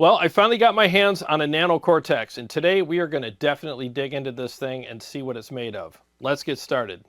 Well, I finally got my hands on a Nano Cortex, and today we are going to definitely dig into this thing and see what it's made of. Let's get started.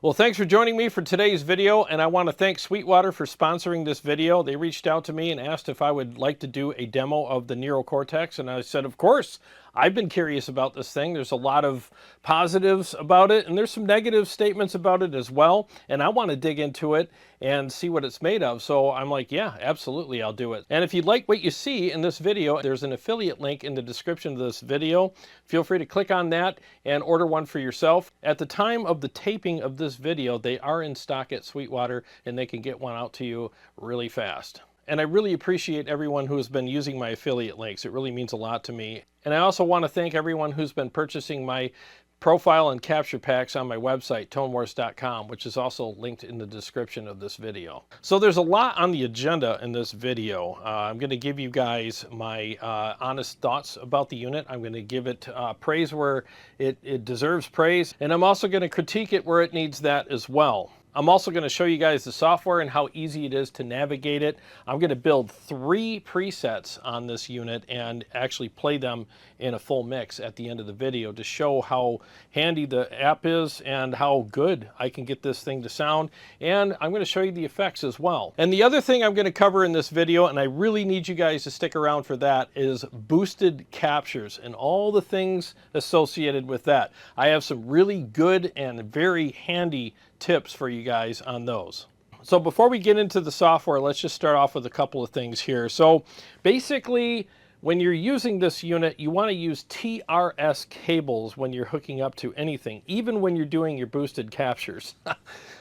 Well, thanks for joining me for today's video, and I want to thank Sweetwater for sponsoring this video. They reached out to me and asked if I would like to do a demo of the Neural Cortex, and I said, of course. I've been curious about this thing. There's a lot of positives about it, and there's some negative statements about it as well, and I want to dig into it and see what it's made of. So I'm like, yeah, absolutely, I'll do it. And if you like what you see in this video, there's an affiliate link in the description of this video. Feel free to click on that and order one for yourself. At the time of the taping of this video, they are in stock at Sweetwater, and they can get one out to you really fast. And I really appreciate everyone who has been using my affiliate links. It really means a lot to me. And I also want to thank everyone who's been purchasing my profile and capture packs on my website, tonewars.com, which is also linked in the description of this video. So there's a lot on the agenda in this video. I'm going to give you guys my honest thoughts about the unit. I'm going to give it praise where it deserves praise. And I'm also going to critique it where it needs that as well. I'm also going to show you guys the software and how easy it is to navigate it. I'm going to build 3 presets on this unit and actually play them in a full mix at the end of the video to show how handy the app is and how good I can get this thing to sound. And I'm going to show you the effects as well. And the other thing I'm going to cover in this video, and I really need you guys to stick around for that, is boosted captures and all the things associated with that. I have some really good and very handy tips for you guys on those. So before we get into the software, let's just start off with a couple of things here. So basically, when you're using this unit, you want to use TRS cables when you're hooking up to anything, even when you're doing your boosted captures.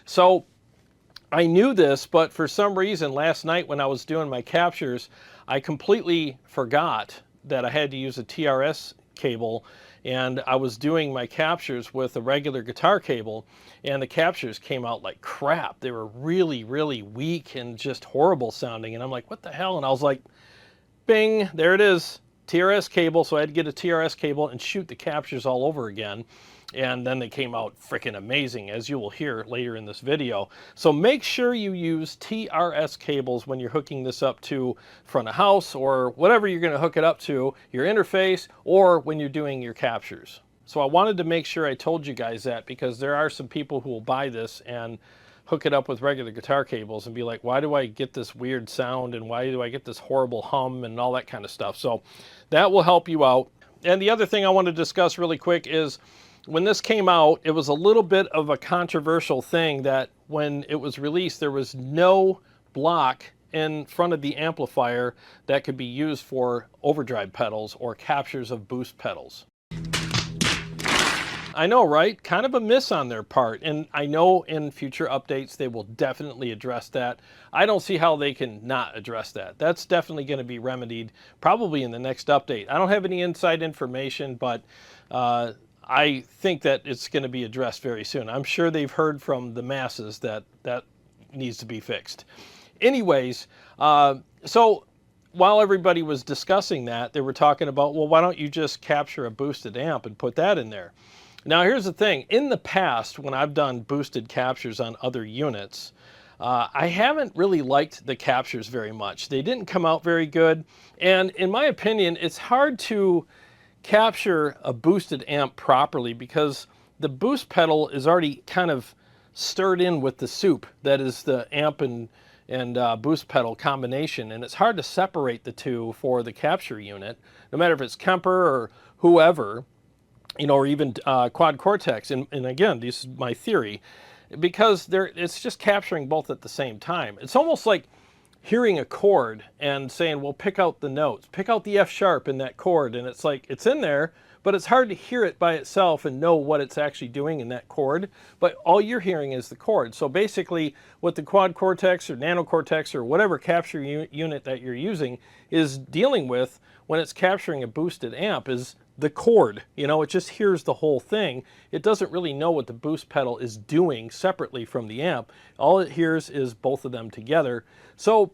So I knew this, but for some reason last night when I was doing my captures, I completely forgot that I had to use a TRS cable, and I was doing my captures with a regular guitar cable, and the captures came out like crap. They were really, really weak and just horrible sounding, and I'm like, what the hell? And I was like, bing, there it is, TRS cable. So I had to get a TRS cable and shoot the captures all over again. And then they came out freaking amazing, as you will hear later in this video. So make sure you use TRS cables when you're hooking this up to front of house or whatever you're going to hook it up to, your interface, or when you're doing your captures. So I wanted to make sure I told you guys that, because there are some people who will buy this and hook it up with regular guitar cables and be like, why do I get this weird sound and why do I get this horrible hum and all that kind of stuff. So that will help you out. And the other thing I want to discuss really quick is, when this came out, it was a little bit of a controversial thing that when it was released, there was no block in front of the amplifier that could be used for overdrive pedals or captures of boost pedals. I know, right? Kind of a miss on their part, and I know in future updates they will definitely address that. I don't see how they can not address that. That's definitely going to be remedied probably in the next update. I don't have any inside information, but I think that it's going to be addressed very soon. I'm sure they've heard from the masses that that needs to be fixed. Anyways, so while everybody was discussing that, they were talking about, well, why don't you just capture a boosted amp and put that in there? Now, here's the thing. In the past, when I've done boosted captures on other units, I haven't really liked the captures very much. They didn't come out very good. And in my opinion, it's hard to capture a boosted amp properly because the boost pedal is already kind of stirred in with the soup that is the amp and boost pedal combination, and it's hard to separate the two for the capture unit, no matter if it's Kemper or whoever, you know, or even Quad Cortex. And again, this is my theory, because it's just capturing both at the same time. It's almost like hearing a chord and saying, well, pick out the notes, pick out the F sharp in that chord. And it's like, it's in there, but it's hard to hear it by itself and know what it's actually doing in that chord. But all you're hearing is the chord. So basically what the Quad Cortex or Nano Cortex or whatever capture unit that you're using is dealing with when it's capturing a boosted amp is the chord. You know, it just hears the whole thing. It doesn't really know what the boost pedal is doing separately from the amp. All it hears is both of them together. So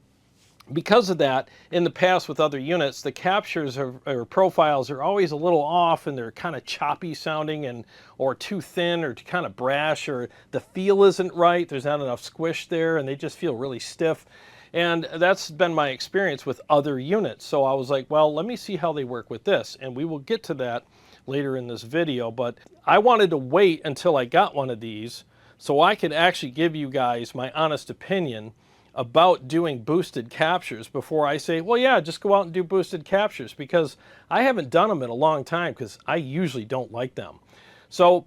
because of that, in the past with other units, the captures or profiles are always a little off, and they're kind of choppy sounding, and or too thin, or kind of brash, or the feel isn't right. There's not enough squish there, and they just feel really stiff. And that's been my experience with other units. So I was like, well, let me see how they work with this, and we will get to that later in this video. But I wanted to wait until I got one of these so I could actually give you guys my honest opinion about doing boosted captures before I say, well, yeah, just go out and do boosted captures, because I haven't done them in a long time, because I usually don't like them. So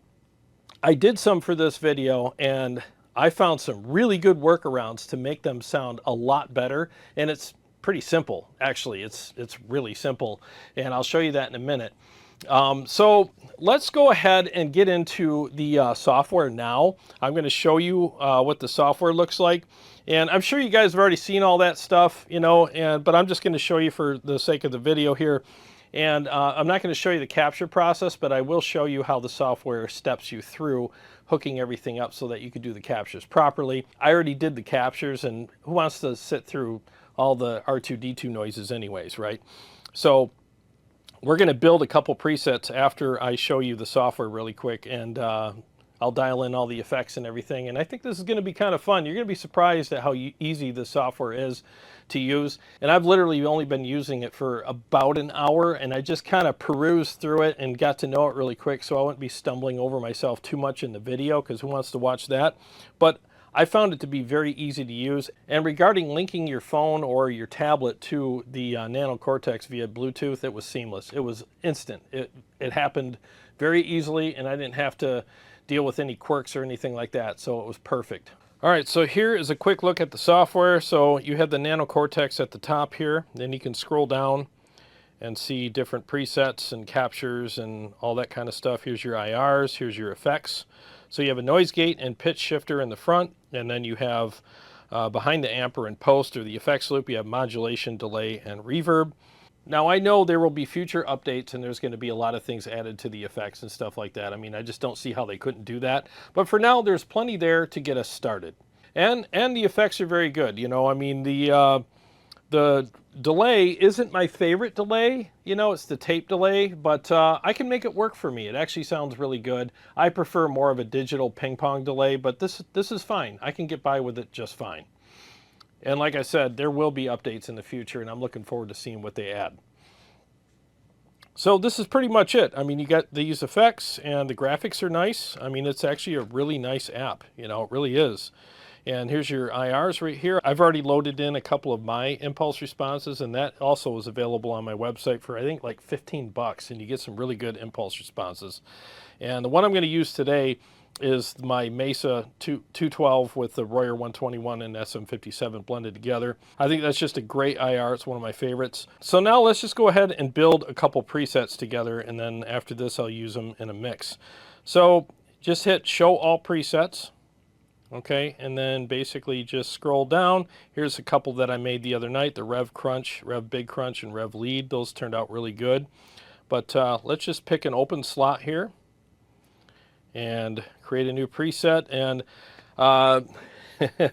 I did some for this video, and I found some really good workarounds to make them sound a lot better. And it's pretty simple, actually. It's really simple, and I'll show you that in a minute. So let's go ahead and get into the software now. I'm going to show you what the software looks like. And I'm sure you guys have already seen all that stuff, you know, but I'm just going to show you for the sake of the video here. And I'm not going to show you the capture process, but I will show you how the software steps you through hooking everything up so that you can do the captures properly. I already did the captures, and who wants to sit through all the R2-D2 noises anyways, right? So we're going to build a couple presets after I show you the software really quick, and I'll dial in all the effects and everything. And I think this is going to be kind of fun. You're going to be surprised at how easy the software is to use. And I've literally only been using it for about an hour, and I just kind of perused through it and got to know it really quick, so I wouldn't be stumbling over myself too much in the video, because who wants to watch that? But I found it to be very easy to use. And regarding linking your phone or your tablet to the Nano Cortex via Bluetooth, it was seamless. It was instant. It happened very easily, and I didn't have to deal with any quirks or anything like that, so it was perfect. All right, so here is a quick look at the software. So you have the Nano Cortex at the top here, then you can scroll down and see different presets and captures and all that kind of stuff. Here's your IRs, here's your effects. So you have a noise gate and pitch shifter in the front, and then you have behind the amper and post, or the effects loop, you have modulation, delay, and reverb. Now, I know there will be future updates, and there's going to be a lot of things added to the effects and stuff like that. I mean, I just don't see how they couldn't do that. But for now, there's plenty there to get us started. And the effects are very good. You know, I mean, the delay isn't my favorite delay. You know, it's the tape delay, but I can make it work for me. It actually sounds really good. I prefer more of a digital ping pong delay, but this is fine. I can get by with it just fine. And like I said, there will be updates in the future, and I'm looking forward to seeing what they add. So this is pretty much it. I mean, you got these effects, and the graphics are nice. I mean, it's actually a really nice app. You know, it really is. And here's your IRs right here. I've already loaded in a couple of my impulse responses, and that also is available on my website for, I think, like 15 bucks, and you get some really good impulse responses. And the one I'm going to use today is my Mesa 212 with the Royer 121 and SM57 blended together. I think that's just a great IR. It's one of my favorites. So now let's just go ahead and build a couple presets together, and then after this I'll use them in a mix. So just hit show all presets. Okay, and then basically just scroll down. Here's a couple that I made the other night, the Rev Crunch, Rev Big Crunch, and Rev Lead. Those turned out really good. But let's just pick an open slot here and create a new preset. And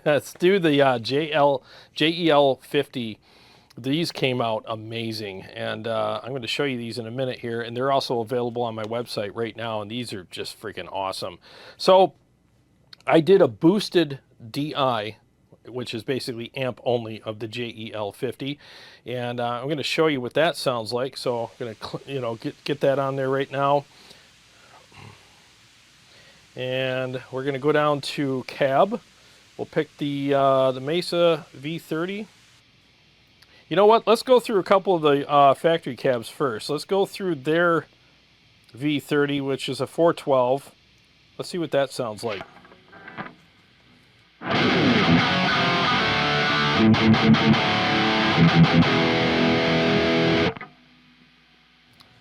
let's do the JEL50. These came out amazing, and I'm going to show you these in a minute here, and they're also available on my website right now, and these are just freaking awesome. So I did a boosted DI, which is basically amp only, of the JEL50, and I'm going to show you what that sounds like. So I'm going to get that on there right now, and we're going to go down to cab. We'll pick the Mesa V30. You know what? Let's go through a couple of the factory cabs first. Let's go through their V30, which is a 412. Let's see what that sounds like.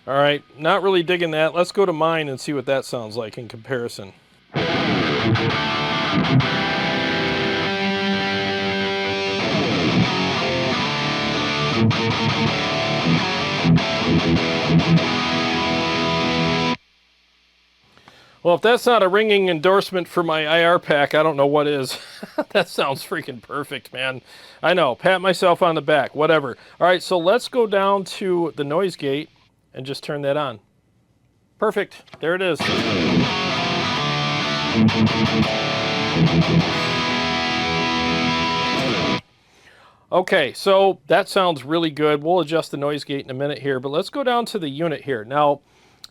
All right, not really digging that. Let's go to mine and see what that sounds like in comparison. Well, if that's not a ringing endorsement for my IR pack, I don't know what is. That sounds freaking perfect, man. I know, pat myself on the back, whatever. All right, so let's go down to the noise gate and just turn that on. Perfect, there it is. Okay, so that sounds really good. We'll adjust the noise gate in a minute here, but let's go down to the unit here. Now,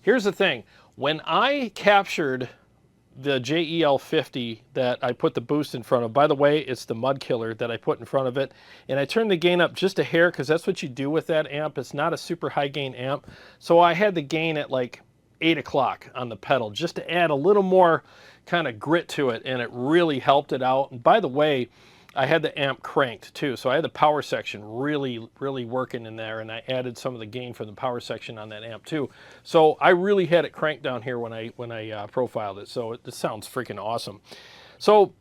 here's the thing. When I captured the JEL50 that I put the boost in front of, by the way, it's the Mud Killer that I put in front of it, and I turned the gain up just a hair because that's what you do with that amp. It's not a super high gain amp. So I had the gain at like 8 o'clock on the pedal just to add a little more kind of grit to it, and it really helped it out. And by the way, I had the amp cranked too, so I had the power section really working in there, and I added some of the gain from the power section on that amp too. So I really had it cranked down here when I profiled it, so it sounds freaking awesome. So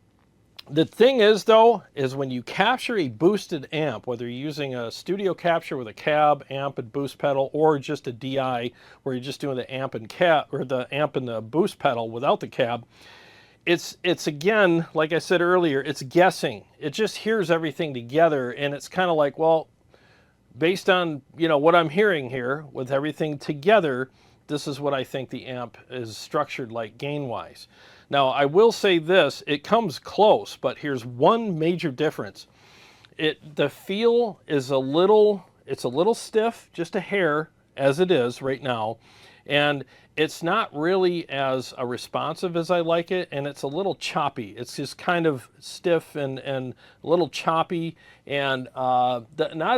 the thing is though, is when you capture a boosted amp, whether you're using a studio capture with a cab, amp, and boost pedal, or just a DI where you're just doing the amp and cab, or the amp and the boost pedal without the cab, it's again, like I said earlier, it's guessing. It just hears everything together, and it's kind of like, well, based on, you know, what I'm hearing here with everything together, this is what I think the amp is structured like gain-wise. Now, I will say this, it comes close, but here's one major difference. The feel is it's a little stiff, just a hair, as it is right now, and it's not really as responsive as I like it, and it's a little choppy. It's just kind of stiff and a little choppy, and not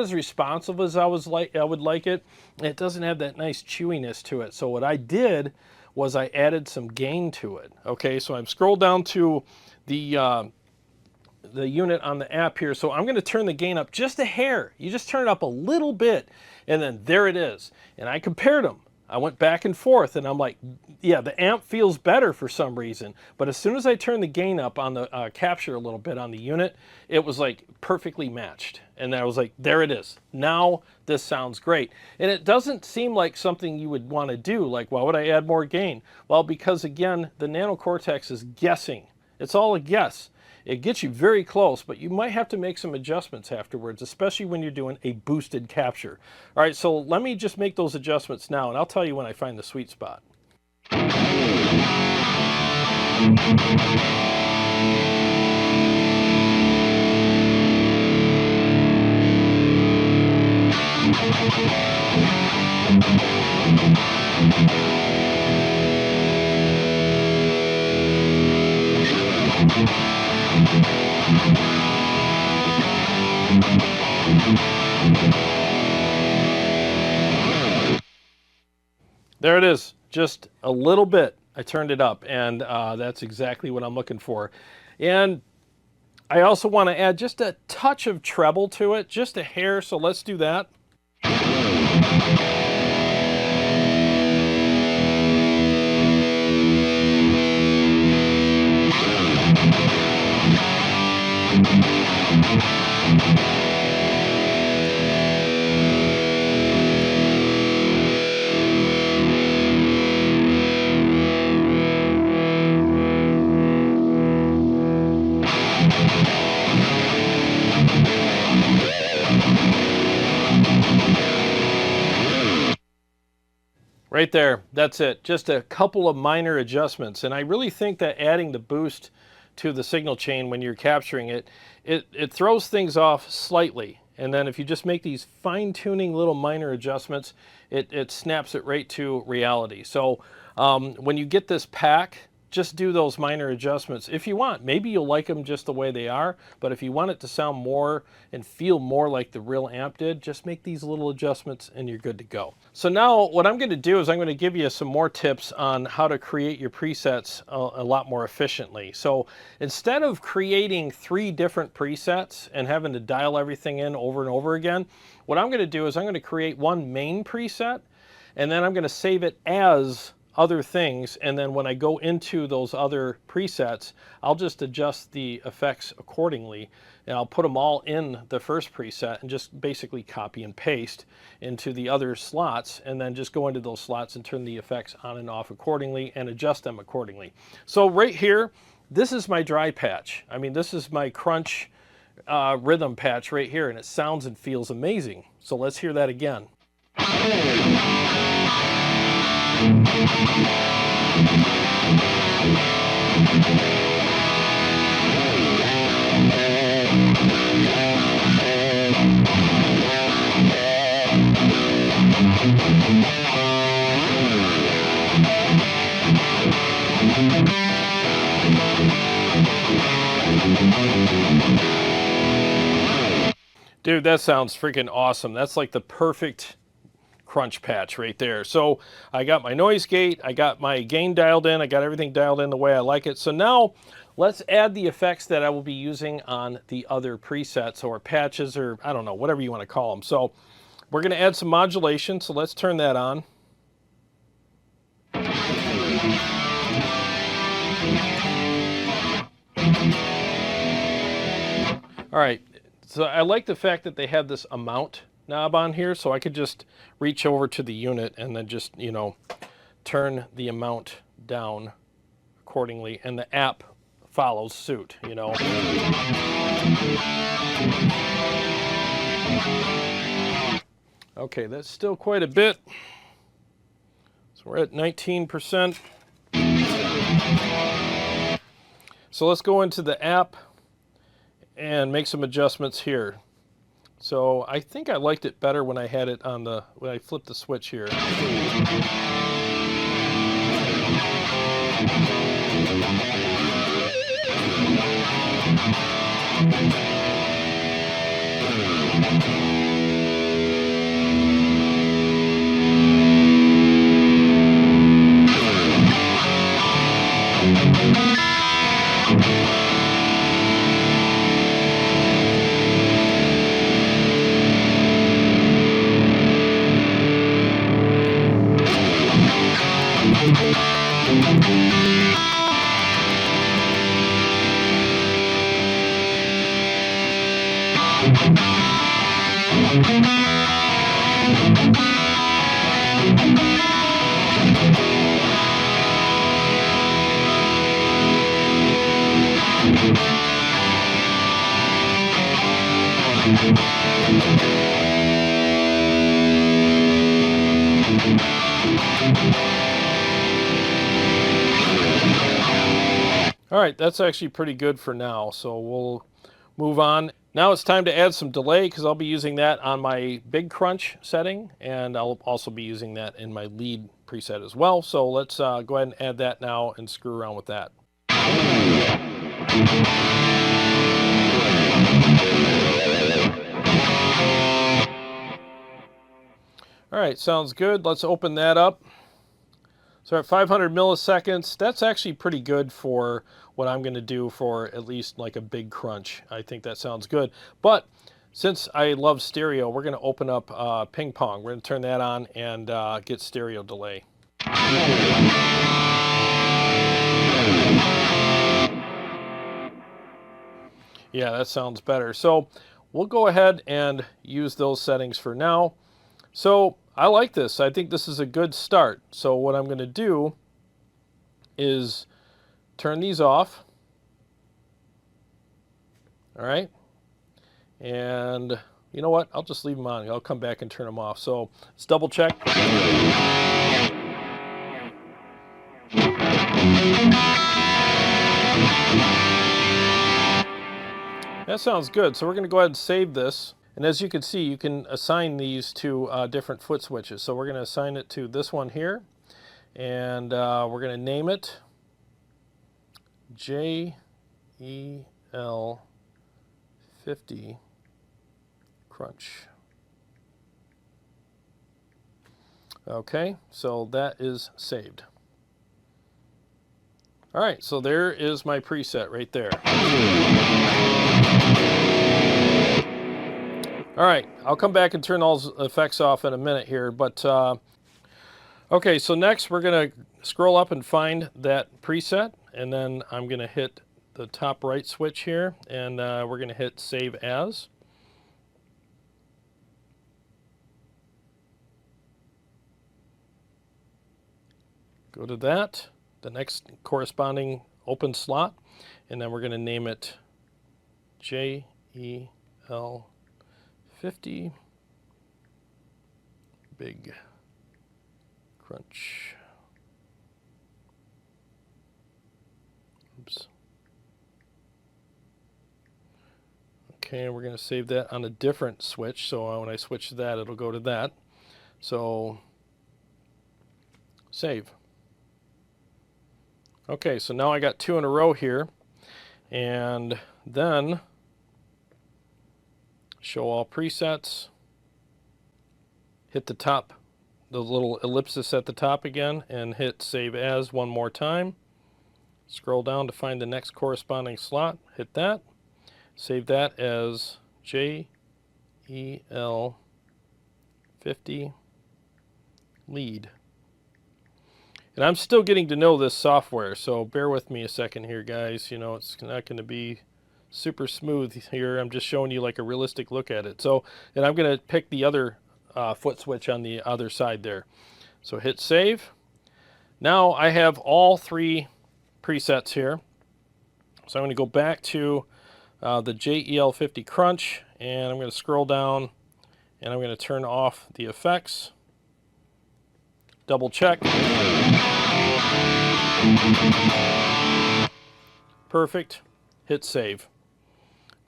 as responsive as I would like it. It doesn't have that nice chewiness to it. So what I did was I added some gain to it. Okay, so I'm scrolled down to the unit on the app here. So I'm going to turn the gain up just a hair. You just turn it up a little bit, and then there it is. And I compared them. I went back and forth, and I'm like, yeah, the amp feels better for some reason. But as soon as I turned the gain up on the capture a little bit on the unit, it was like perfectly matched. And I was like, there it is. Now this sounds great. And it doesn't seem like something you would want to do. Like, why would I add more gain? Well, because again, the Nano Cortex is guessing. It's all a guess. It gets you very close, but you might have to make some adjustments afterwards, especially when you're doing a boosted capture. All right, so let me just make those adjustments now, and I'll tell you when I find the sweet spot. There it is, just a little bit. I turned it up, and that's exactly what I'm looking for. And I also want to add just a touch of treble to it, just a hair, so let's do that. Right there, that's it. Just a couple of minor adjustments. And I really think that adding the boost to the signal chain when you're capturing it, it throws things off slightly. And then if you just make these fine-tuning little minor adjustments, it snaps it right to reality. So when you get this pack, just do those minor adjustments if you want. Maybe you'll like them just the way they are, but if you want it to sound more and feel more like the real amp did, just make these little adjustments and you're good to go. So now what I'm going to do is I'm going to give you some more tips on how to create your presets a lot more efficiently. So instead of creating 3 different presets and having to dial everything in over and over again, what I'm going to do is I'm going to create one main preset, and then I'm going to save it as other things, and then when I go into those other presets, I'll just adjust the effects accordingly, and I'll put them all in the first preset and just basically copy and paste into the other slots, and then just go into those slots and turn the effects on and off accordingly and adjust them accordingly. So right here, this is my dry patch. I mean, this is my crunch rhythm patch right here, and it sounds and feels amazing. So let's hear that again. Dude, that sounds freaking awesome. That's like the perfect crunch patch right there. So I got my noise gate, I got my gain dialed in, I got everything dialed in the way I like it. So now let's add the effects that I will be using on the other presets or patches, or I don't know, whatever you want to call them. So we're going to add some modulation, so let's turn that on. All right, so I like the fact that they have this amount knob on here, so I could just reach over to the unit and then just, you know, turn the amount down accordingly, and the app follows suit, you know. Okay, that's still quite a bit. So we're at 19%. So let's go into the app and make some adjustments here. So I think I liked it better when I had it on the, when I flipped the switch here. All right, that's actually pretty good for now, so we'll move on. Now it's time to add some delay, because I'll be using that on my big crunch setting, and I'll also be using that in my lead preset as well. So let's go ahead and add that now and screw around with that. All right, sounds good. Let's open that up. So at 500 milliseconds, that's actually pretty good for what I'm going to do for at least like a big crunch. I think that sounds good. But since I love stereo, we're going to open up ping pong. We're going to turn that on and get stereo delay. Yeah, that sounds better. So we'll go ahead and use those settings for now. So I like this. I think this is a good start. So what I'm going to do is turn these off. All right. And you know what? I'll just leave them on. I'll come back and turn them off. So let's double check. That sounds good. So we're going to go ahead and save this. And as you can see, you can assign these to different foot switches. So we're going to assign it to this one here. And we're going to name it JEL50 Crunch. Okay, so that is saved. All right, so there is my preset right there. All right, I'll come back and turn all those effects off in a minute here, but okay, so next we're gonna scroll up and find that preset, and then I'm going to hit the top right switch here, and we're going to hit Save As. Go to that, the next corresponding open slot, and then we're going to name it JEL50 Big Crunch. Oops. Okay, we're going to save that on a different switch, so when I switch to that, it'll go to that. So, save. Okay, so now I got 2 in a row here, and then show all presets, hit the top, the little ellipsis at the top again, and hit Save As one more time. Scroll down to find the next corresponding slot, hit that, save that as JEL50 Lead. And I'm still getting to know this software, so bear with me a second here, guys. You know, it's not going to be super smooth here. I'm just showing you like a realistic look at it. So, and I'm going to pick the other foot switch on the other side there. So hit save. Now I have all 3 presets here. So I'm going to go back to the JEL50 Crunch, and I'm going to scroll down, and I'm going to turn off the effects. Double check. Perfect. Hit save.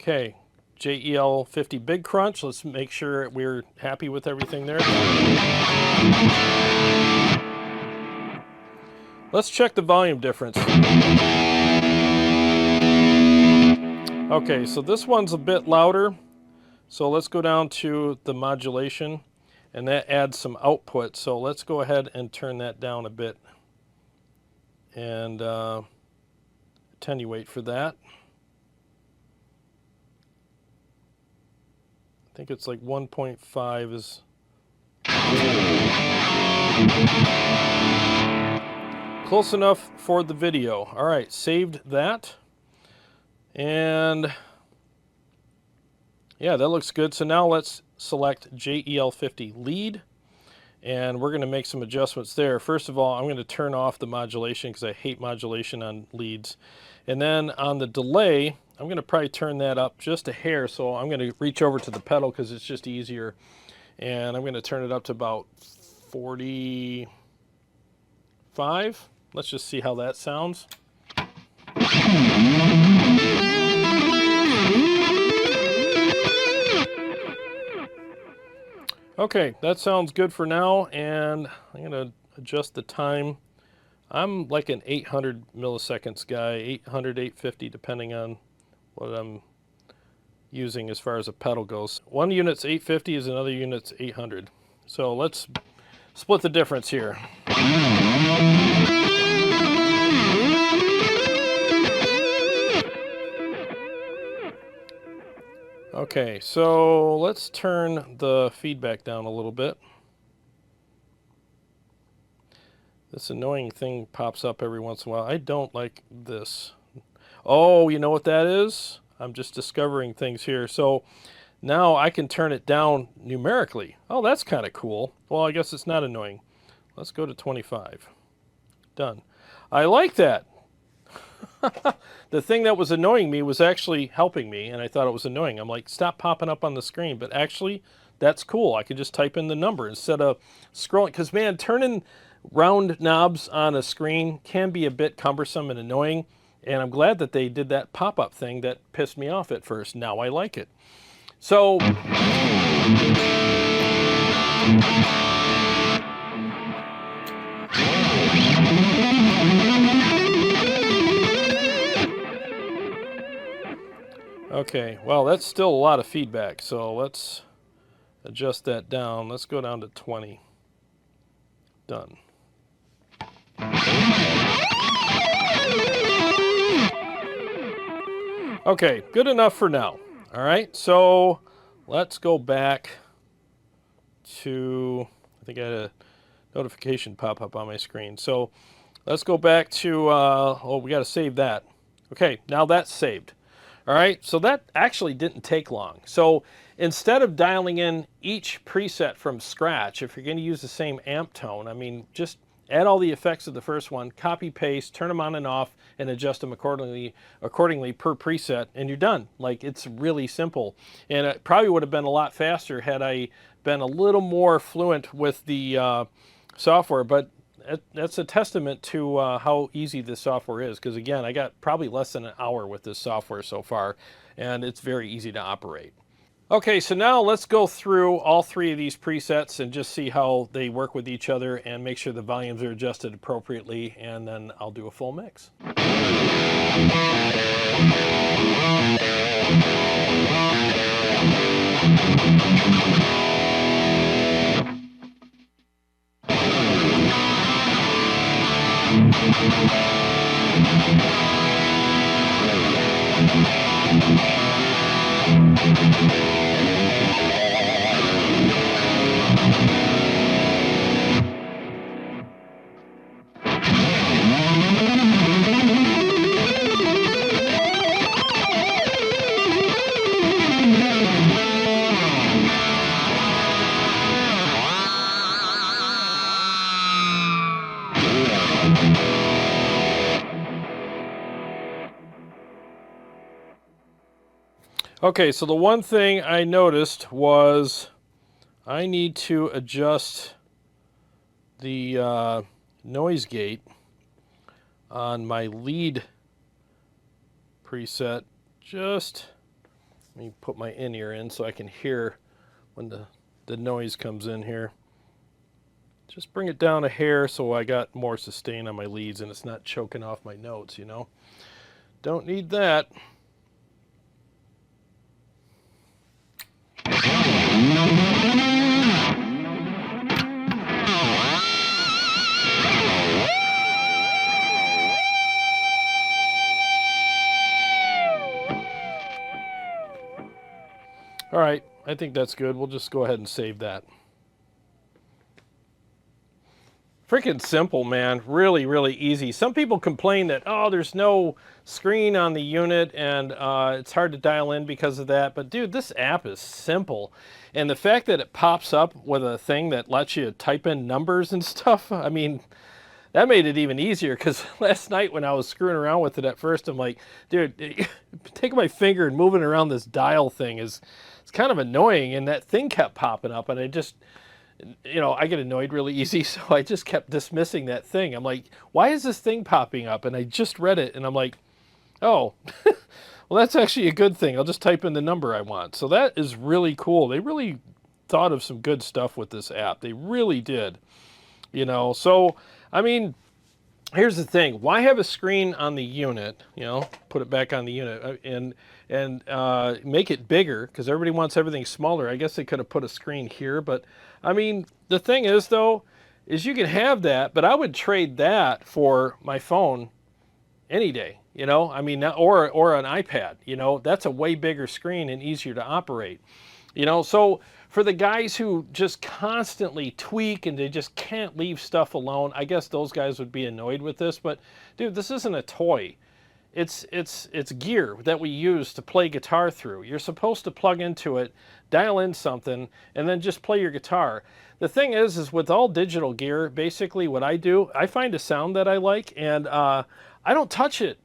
Okay, JEL50 Big Crunch. Let's make sure we're happy with everything there. Let's check the volume difference. Okay, so this one's a bit louder. So let's go down to the modulation, and that adds some output. So let's go ahead and turn that down a bit and attenuate for that. I think it's like 1.5 is close enough for the video. All right, saved that. And yeah, that looks good. So now let's select JEL50 Lead, and we're going to make some adjustments there. First of all, I'm going to turn off the modulation because I hate modulation on leads. And then on the delay, I'm going to probably turn that up just a hair. So I'm going to reach over to the pedal because it's just easier. And I'm going to turn it up to about 45. Let's just see how that sounds. Okay, that sounds good for now, and I'm going to adjust the time. I'm like an 800 milliseconds guy, 800, 850, depending on what I'm using as far as a pedal goes. One unit's 850 is another unit's 800. So let's split the difference here. Okay, so let's turn the feedback down a little bit. This annoying thing pops up every once in a while. I don't like this. Oh, you know what that is? I'm just discovering things here. So now I can turn it down numerically. Oh, that's kind of cool. Well, I guess it's not annoying. Let's go to 25. Done. I like that. The thing that was annoying me was actually helping me, and I thought it was annoying. I'm like, stop popping up on the screen. But actually, that's cool. I could just type in the number instead of scrolling. Because, man, turning round knobs on a screen can be a bit cumbersome and annoying. And I'm glad that they did that pop-up thing that pissed me off at first. Now I like it. So... Okay, well, that's still a lot of feedback, so let's adjust that down. Let's go down to 20. Done. Okay, good enough for now. All right, so let's go back to, I think I had a notification pop up on my screen. So let's go back to, oh, we got to save that. Okay, now that's saved. All right, so that actually didn't take long. So instead of dialing in each preset from scratch, if you're going to use the same amp tone, I mean, just add all the effects of the first one, copy, paste, turn them on and off, and adjust them accordingly per preset, and you're done. Like, it's really simple. And it probably would have been a lot faster had I been a little more fluent with the software, but that's a testament to how easy this software is, because again, I got probably less than an hour with this software so far, and it's very easy to operate. Okay, so now let's go through all three of these presets and just see how they work with each other and make sure the volumes are adjusted appropriately, and then I'll do a full mix. Okay, so the one thing I noticed was I need to adjust the noise gate on my lead preset. Just let me put my in-ear in so I can hear when the noise comes in here. Just bring it down a hair so I got more sustain on my leads and it's not choking off my notes, you know. Don't need that. All right, I think that's good. We'll just go ahead and save that. Freaking simple, man. Really, really easy. Some people complain that, oh, there's no screen on the unit and it's hard to dial in because of that. But dude, this app is simple. And the fact that it pops up with a thing that lets you type in numbers and stuff, I mean, that made it even easier, because last night when I was screwing around with it at first, I'm like, dude, taking my finger and moving around this dial thing it's kind of annoying. And that thing kept popping up and I just, you know, I get annoyed really easy, so I just kept dismissing that thing. I'm like, why is this thing popping up? And I just read it and I'm like, oh, well, that's actually a good thing. I'll just type in the number I want. So that is really cool. They really thought of some good stuff with this app. They really did, you know. So I mean, here's the thing. Why have a screen on the unit, you know, put it back on the unit and make it bigger, because everybody wants everything smaller. I guess they could have put a screen here, but I mean, the thing is though, is you can have that, but I would trade that for my phone any day, you know. I mean, or an iPad, you know. That's a way bigger screen and easier to operate, you know. So for the guys who just constantly tweak and they just can't leave stuff alone, I guess those guys would be annoyed with this. But dude, this isn't a toy. It's gear that we use to play guitar through. You're supposed to plug into it, dial in something, and then just play your guitar. The thing is with all digital gear, basically what I do, I find a sound that I like, and I don't touch it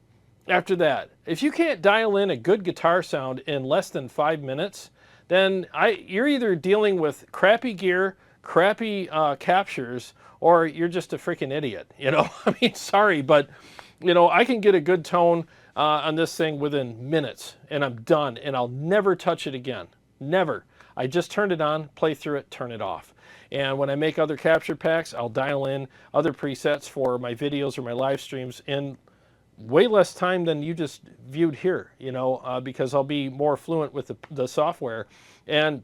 after that. If you can't dial in a good guitar sound in less than 5 minutes, then you're either dealing with crappy gear, crappy captures, or you're just a freaking idiot, you know. I mean, sorry, but, you know, I can get a good tone on this thing within minutes, and I'm done, and I'll never touch it again. Never. I just turn it on, play through it, turn it off. And when I make other capture packs, I'll dial in other presets for my videos or my live streams in way less time than you just viewed here, you know, because I'll be more fluent with the software. And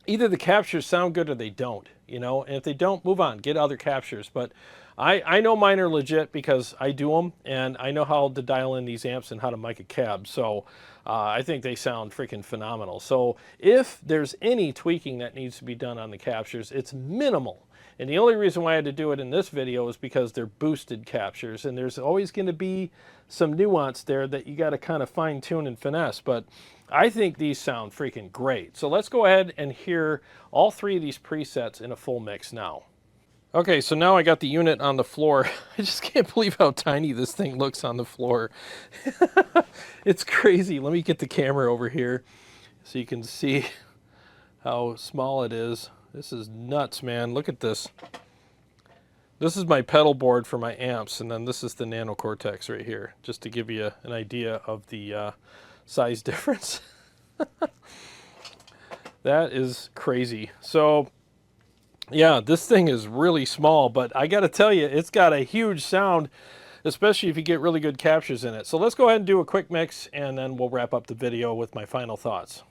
either the captures sound good or they don't, you know. And if they don't, move on, get other captures. But I know mine are legit because I do them, and I know how to dial in these amps and how to mic a cab. So I think they sound freaking phenomenal. So if there's any tweaking that needs to be done on the captures, it's minimal. And the only reason why I had to do it in this video is because they're boosted captures, and there's always going to be some nuance there that you got to kind of fine tune and finesse. But I think these sound freaking great. So let's go ahead and hear all three of these presets in a full mix now. Okay, so now I got the unit on the floor. I just can't believe how tiny this thing looks on the floor. It's crazy. Let me get the camera over here so you can see how small it is. This is nuts, man. Look at this. This is my pedal board for my amps, and then this is the Nano Cortex right here, just to give you an idea of the size difference. That is crazy. So yeah, this thing is really small, but I got to tell you, it's got a huge sound, especially if you get really good captures in it. So let's go ahead and do a quick mix, and then we'll wrap up the video with my final thoughts.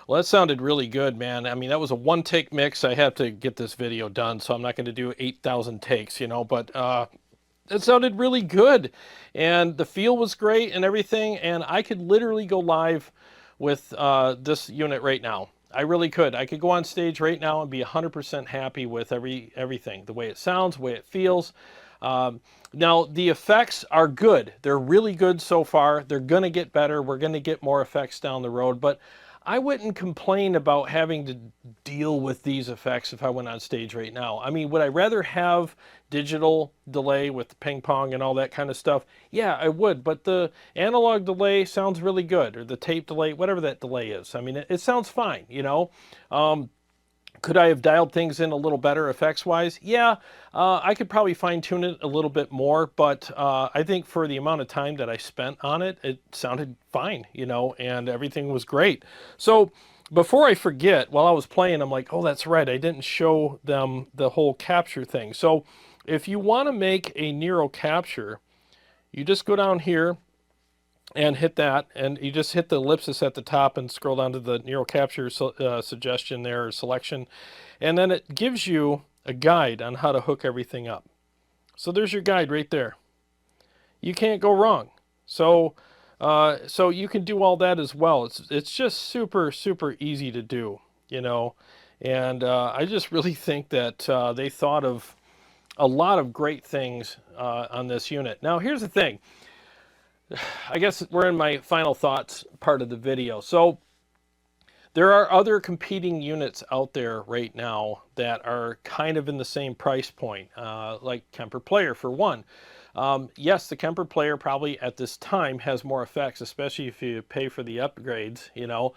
Well, that sounded really good, man. I mean, that was a one-take mix. I have to get this video done, so I'm not going to do 8,000 takes, you know, but it sounded really good. And the feel was great and everything, and I could literally go live with this unit right now. I really could. I could go on stage right now and be 100% happy with everything, the way it sounds, the way it feels. Now, the effects are good. They're really good so far. They're going to get better. We're going to get more effects down the road, but I wouldn't complain about having to deal with these effects if I went on stage right now. I mean, would I rather have digital delay with the ping pong and all that kind of stuff? Yeah, I would, but the analog delay sounds really good, or the tape delay, whatever that delay is. I mean, it sounds fine, you know? Could I have dialed things in a little better effects-wise? Yeah, I could probably fine-tune it a little bit more, but I think for the amount of time that I spent on it, it sounded fine, you know, and everything was great. So before I forget, while I was playing, I'm like, oh, that's right, I didn't show them the whole capture thing. So if you want to make a Neural capture, you just go down here and hit that, and you just hit the ellipsis at the top and scroll down to the Neural capture suggestion there, or selection, and then it gives you a guide on how to hook everything up. So there's your guide right there. You can't go wrong. So so you can do all that as well. It's just super easy to do, you know. And I just really think that they thought of a lot of great things on this unit. Now here's the thing. I guess we're in my final thoughts part of the video. So there are other competing units out there right now that are kind of in the same price point, like KEMPER Player for one. Yes, the KEMPER Player probably at this time has more effects, especially if you pay for the upgrades, you know.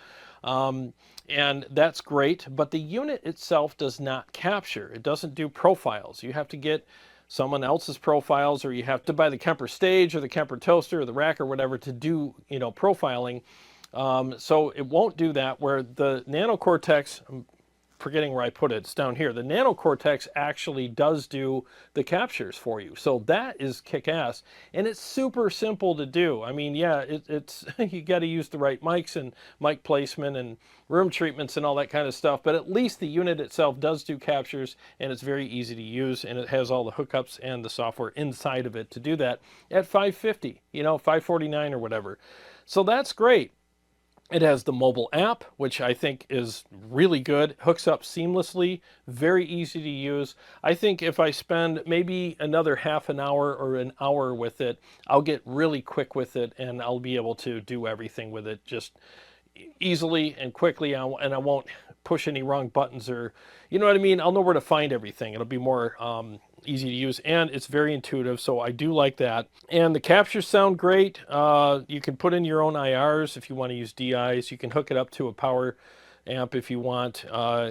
And that's great, but the unit itself does not capture. It doesn't do profiles. You have to get someone else's profiles, or you have to buy the KEMPER stage or the KEMPER toaster or the rack or whatever to do, you know, profiling. So it won't do that, where the Nano Cortex, I'm forgetting where I put it, it's down here. The Nano Cortex actually does do the captures for you. So that is kick-ass, and it's super simple to do. I mean, yeah, it's you got to use the right mics and mic placement and room treatments and all that kind of stuff, but at least the unit itself does do captures, and it's very easy to use, and it has all the hookups and the software inside of it to do that at $550, you know, $549 or whatever. So that's great. It has the mobile app, which I think is really good. Hooks up seamlessly, very easy to use. I think if I spend maybe another half an hour or an hour with it, I'll get really quick with it, and I'll be able to do everything with it just easily and quickly, and I won't push any wrong buttons, or, you know what I mean? I'll know where to find everything. It'll be more easy to use, and it's very intuitive, so I do like that. And the captures sound great. You can put in your own IRs if you want to use DIs. You can hook it up to a power amp if you want.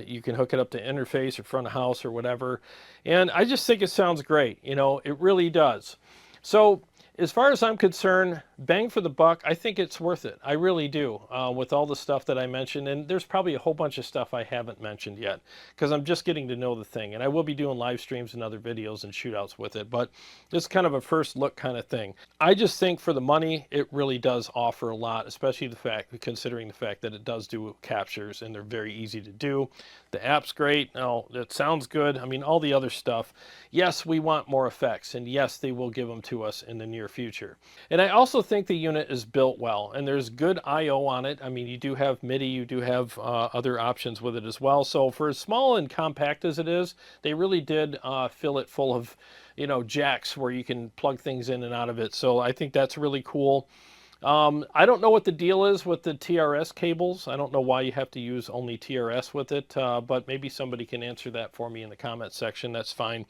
You can hook it up to interface or front of house or whatever. And I just think it sounds great. You know, it really does. So as far as I'm concerned, bang for the buck, I think it's worth it. I really do, with all the stuff that I mentioned. And there's probably a whole bunch of stuff I haven't mentioned yet, because I'm just getting to know the thing. And I will be doing live streams and other videos and shootouts with it. But this is kind of a first look kind of thing. I just think for the money, it really does offer a lot, especially considering the fact that it does do captures, and they're very easy to do. The app's great. Now, it sounds good. I mean, all the other stuff. Yes, we want more effects, and yes, they will give them to us in the near future. And I also think the unit is built well, and there's good I/O on it. I mean, you do have MIDI, you do have other options with it as well. So for as small and compact as it is, they really did fill it full of, you know, jacks where you can plug things in and out of it. So I think that's really cool. I don't know what the deal is with the TRS cables. I don't know why you have to use only TRS with it, but maybe somebody can answer that for me in the comments section. That's fine.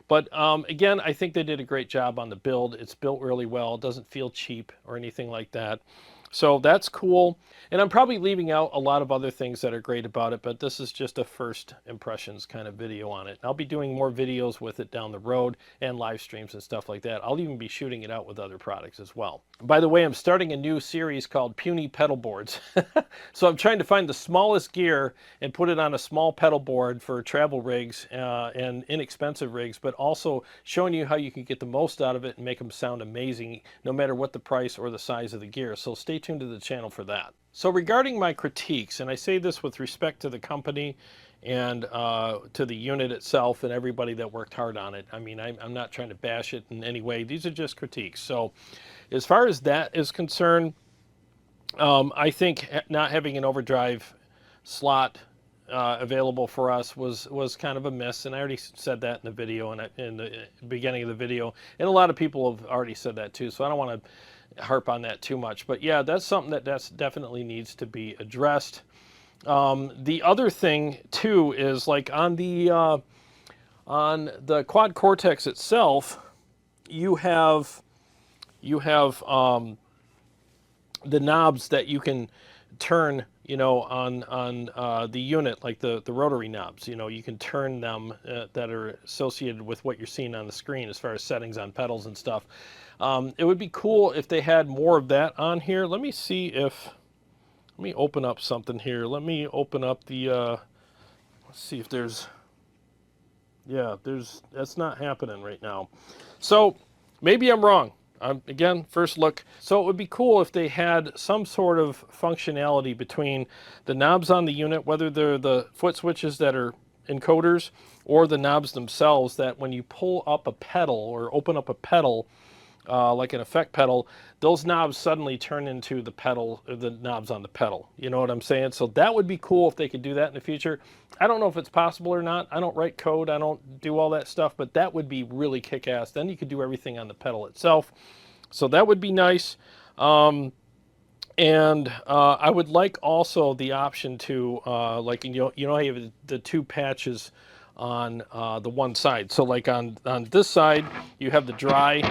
But again, I think they did a great job on the build. It's built really well. It doesn't feel cheap or anything like that. So that's cool. And I'm probably leaving out a lot of other things that are great about it, but this is just a first impressions kind of video on it. I'll be doing more videos with it down the road, and live streams and stuff like that. I'll even be shooting it out with other products as well. By the way, I'm starting a new series called Puny Pedal Boards. So I'm trying to find the smallest gear and put it on a small pedal board for travel rigs and inexpensive rigs, but also showing you how you can get the most out of it and make them sound amazing no matter what the price or the size of the gear. So stay tuned to the channel for that. So regarding my critiques, and I say this with respect to the company and to the unit itself and everybody that worked hard on it. I mean, I'm not trying to bash it in any way. These are just critiques. So as far as that is concerned, I think not having an overdrive slot available for us was kind of a miss, and I already said that in the video and in the beginning of the video, and a lot of people have already said that too, so I don't want to harp on that too much. But yeah, that's something that definitely needs to be addressed. The other thing too is, like, on the Quad Cortex itself, you have the knobs that you can turn, you know, on the unit, like the rotary knobs. You know, you can turn them that are associated with what you're seeing on the screen as far as settings on pedals and stuff. It would be cool if they had more of that on here. Let me see if, let me open up something here. Let me open up the, let's see if there's, yeah, that's not happening right now. So maybe I'm wrong. Again, first look. So it would be cool if they had some sort of functionality between the knobs on the unit, whether they're the foot switches that are encoders or the knobs themselves, that when you pull up a pedal or open up a pedal, like an effect pedal, those knobs suddenly turn into the pedal, the knobs on the pedal. You know what I'm saying? So that would be cool if they could do that in the future. I don't know if it's possible or not. I don't write code. I don't do all that stuff, but that would be really kick-ass. Then you could do everything on the pedal itself. So that would be nice. I would like also the option to, like, you know how you have the two patches on the one side. So like on this side, you have the dry,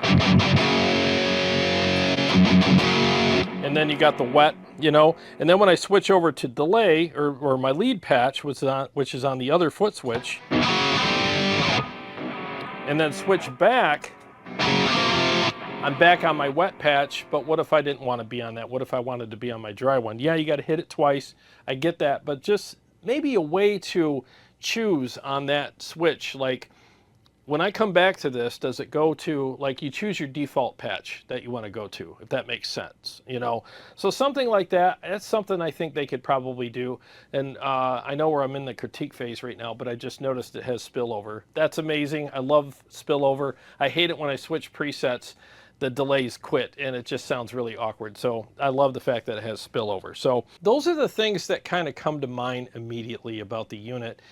and then you got the wet, you know. And then when I switch over to delay, or my lead patch, which is on the other foot switch, and then switch back, I'm back on my wet patch. But what if I didn't want to be on that? What if I wanted to be on my dry one? Yeah, you got to hit it twice. I get that, but just maybe a way to choose on that switch. Like when I come back to this, does it go to, like, you choose your default patch that you want to go to, if that makes sense, you know? So something like that, that's something I think they could probably do. And I know where I'm in the critique phase right now, but I just noticed it has spillover. That's amazing. I love spillover. I hate it when I switch presets, the delays quit and it just sounds really awkward. So I love the fact that it has spillover. So those are the things that kind of come to mind immediately about the unit.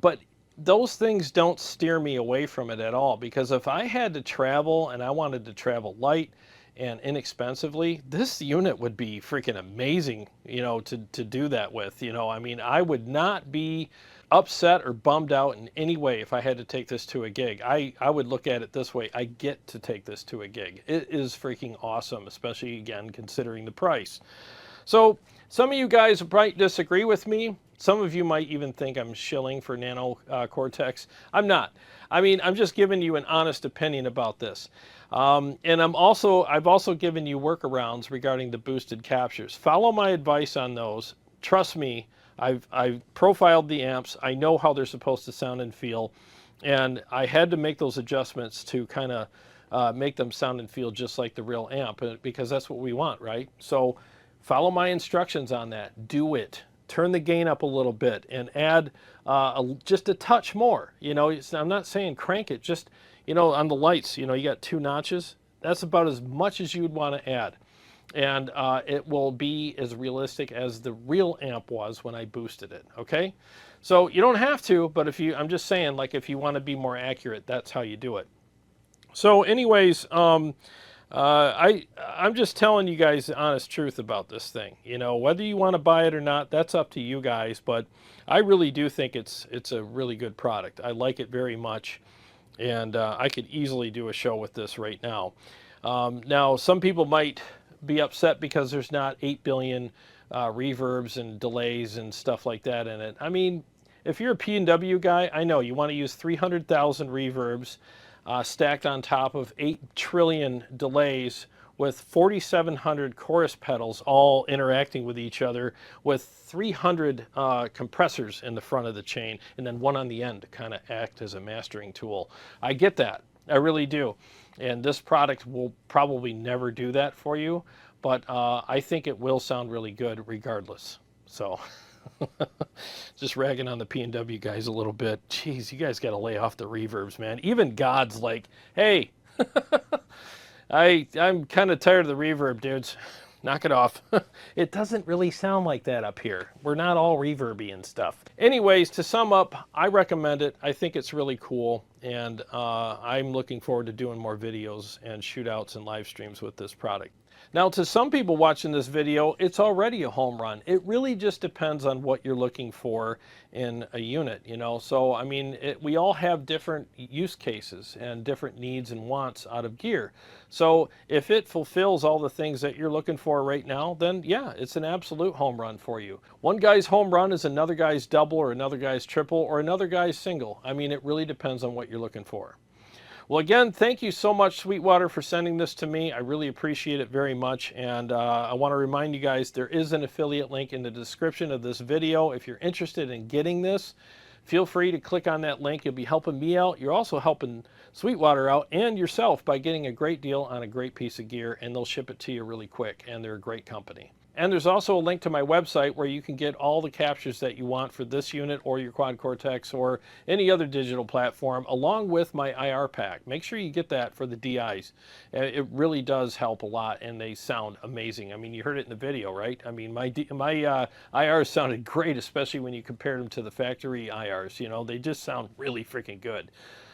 But those things don't steer me away from it at all, because if I had to travel and I wanted to travel light and inexpensively, this unit would be freaking amazing, you know, to do that with. You know, I mean, I would not be upset or bummed out in any way if I had to take this to a gig. I would look at it this way: I get to take this to a gig. It is freaking awesome, especially, again, considering the price. So some of you guys might disagree with me. Some of you might even think I'm shilling for Nano Cortex. I'm not. I mean, I'm just giving you an honest opinion about this. And I've also given you workarounds regarding the boosted captures. Follow my advice on those. Trust me, I've profiled the amps. I know how they're supposed to sound and feel. And I had to make those adjustments to kind of make them sound and feel just like the real amp, because that's what we want, right? So follow my instructions on that. Do it. Turn the gain up a little bit and add just a touch more. You know, I'm not saying crank it. Just, you know, on the lights, you know, you got 2 notches. That's about as much as you would want to add. And it will be as realistic as the real amp was when I boosted it, okay? So you don't have to, but I'm just saying, like, if you want to be more accurate, that's how you do it. So anyways, I'm just telling you guys the honest truth about this thing. You know, whether you want to buy it or not, that's up to you guys. But I really do think it's a really good product. I like it very much, and I could easily do a show with this right now. Now, some people might be upset because there's not 8 billion reverbs and delays and stuff like that in it. I mean, if you're a P&W guy, I know you want to use 300,000 reverbs stacked on top of 8 trillion delays with 4,700 chorus pedals all interacting with each other, with 300 compressors in the front of the chain, and then one on the end to kind of act as a mastering tool. I get that. I really do. And this product will probably never do that for you, but I think it will sound really good regardless. So just ragging on the P&W guys a little bit. Jeez, you guys got to lay off the reverbs, man. Even God's like, hey, I'm kind of tired of the reverb, dudes. Knock it off. It doesn't really sound like that up here. We're not all reverby and stuff. Anyways, to sum up, I recommend it. I think it's really cool, and I'm looking forward to doing more videos and shootouts and live streams with this product. Now, to some people watching this video, it's already a home run. It really just depends on what you're looking for in a unit, you know. So, I mean, we all have different use cases and different needs and wants out of gear. So if it fulfills all the things that you're looking for right now, then yeah, it's an absolute home run for you. One guy's home run is another guy's double, or another guy's triple, or another guy's single. I mean, it really depends on what you're looking for. Well, again, thank you so much, Sweetwater, for sending this to me. I really appreciate it very much. And I want to remind you guys, there is an affiliate link in the description of this video. If you're interested in getting this, feel free to click on that link. You'll be helping me out. You're also helping Sweetwater out and yourself by getting a great deal on a great piece of gear, and they'll ship it to you really quick, and they're a great company. And there's also a link to my website where you can get all the captures that you want for this unit or your quad cortex or any other digital platform, along with my IR pack. Make sure you get that for the DIs. It really does help a lot, and they sound amazing. I mean, you heard it in the video, right? I mean, my IRs sounded great, especially when you compared them to the factory IRs. You know, they just sound really freaking good.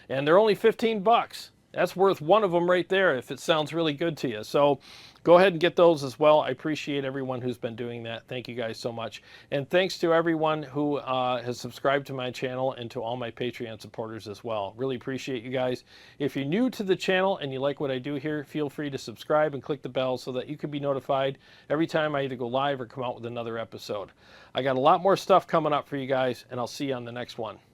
And they're only 15 bucks. That's worth one of them right there if it sounds really good to you. So go ahead and get those as well. I appreciate everyone who's been doing that. Thank you guys so much. And thanks to everyone who has subscribed to my channel and to all my Patreon supporters as well. Really appreciate you guys. If you're new to the channel and you like what I do here, feel free to subscribe and click the bell so that you can be notified every time I either go live or come out with another episode. I got a lot more stuff coming up for you guys, and I'll see you on the next one.